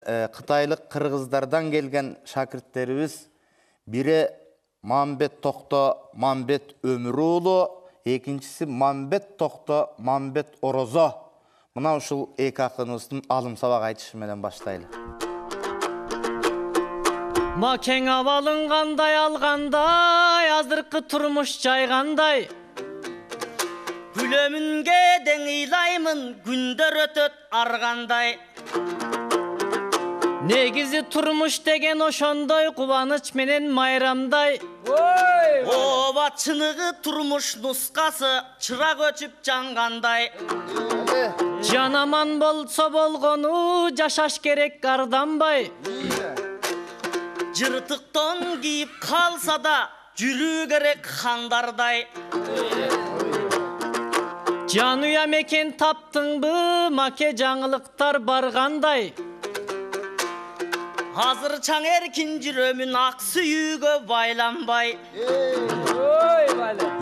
Қытайлық қырғыздардан келген шәкірттеріміз бірі Мамбет Тоқта Мамбет Өмірұлы, екіншісі Мамбет Тоқта Мамбет Ороза. Мына ушул эки акыныбыздын алым сабак айтышы менен баштайлы. Макең абалың кандай алгандай, азыркы турмуш жайгандай. Күлөмүнге дең ыйлаймын, күндөр өтөт аргандай. Негизи турмуш деген ошондой, кубаныч менен майрамдай. Ооба чыныгы турмуш нускасы, чырак өчүп жангандай. Жанаман болсо болгону, жашаш керек арданбай. Жыртыктон кийип калса да, жүрүү керек хандардай. Жануя мекен таптыңбы, маке жаңылыктар баргандай. Азыр чаң эркин жүрөмүн, ак сүйүүгө байланбай.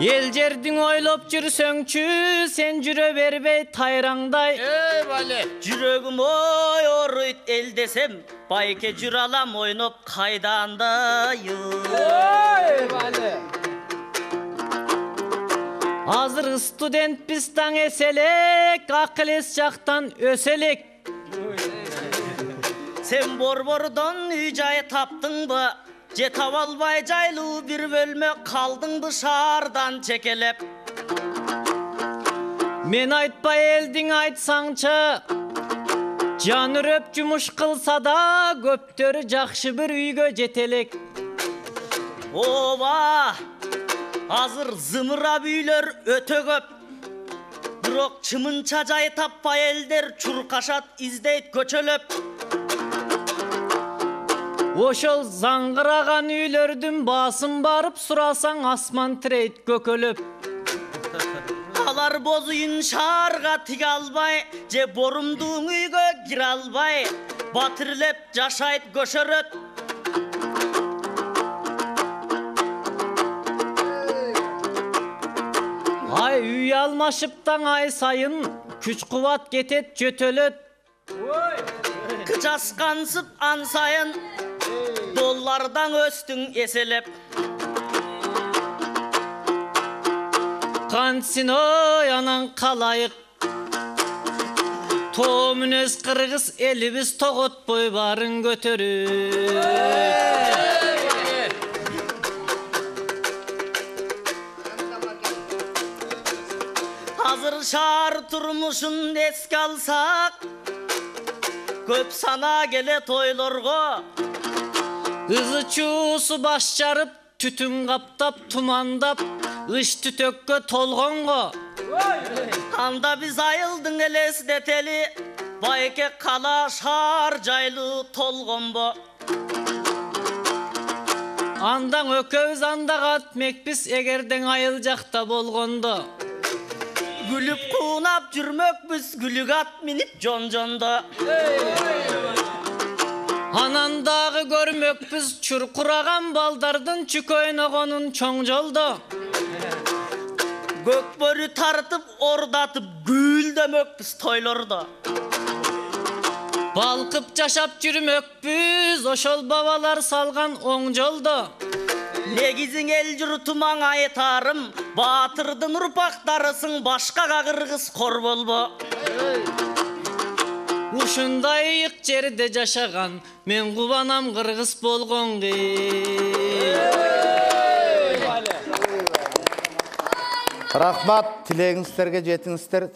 Ел жердин ойлоп жүрсөңчү, сен жүрө бербей тайраңдай. Жүрөгүм ой оруйт эл десем, байке жүрө алам ойноп кайдандай. Азыр студентпиз таң эселек, акыл эс жактан өселек. Сен борбордон үй жай таптыңбы, же таба албай жайлуу бир бөлмө калдыңбы шаардан чекелеп. Мен айтпай элдиң айтсаңчы, жан үрөп жумуш кылса да, көптөрү жакшы бир үйгө жетелек. Ооба, азыр зымырап үйлөр өтө көп. Бирок чымынча жай таппай элдер чуркашат, издейт көчөлөп. Ошол заңгыраган үйлөрдүн баасын барып сурасаң, асман тирейт көкөлөп. Алар боз үйүн шаарга тиге албай, же борумдуң үйгө кире албай, батирлеп жашайт көшөрөт. Ай үй алмашыптан ай сайын, күч кубат кетет жөтөлөт. Кычаскансып ан сайын, доллардан өстүң эселеп. Кантсин ой анан калайык, тоо мүнөз кыргыз элибиз тоготпой барын көтөрүп. Азыр шаар турмушун эске алсак, көп сана келе тойлорго. Ызы чуусу баш жарып, түтүн каптап, тумандап, ыш түтөккө толгонго. Анда биз айылдың элестетели, байке кала шаар жайлуу толгонбо. Андан өкөбүз андага атмекпиз, эгерден айыл жакта болгондо. Гүлүп куунап жүрмөкпүз, гүлүк ат минип жон-жондо. Анан дагы көрмөкпүз, чуркураган балдардын чүк ойногонун чоң жолдо. Көк бөрү тартып, ордатып, гүлдөмөкпүз тойлордо. Балкып жашап жүрмөкпүз, ошол бабалар салган оң жолдо. Негизиң эл журтумаң айтарым, баатырдын урпактарысың, башкага кыргыз кор болбо. Ушундай ыйык жерде жашаган, мен кубанам кыргыз болгонго. Рахмат, тилегиңиздерге жетиңиздер.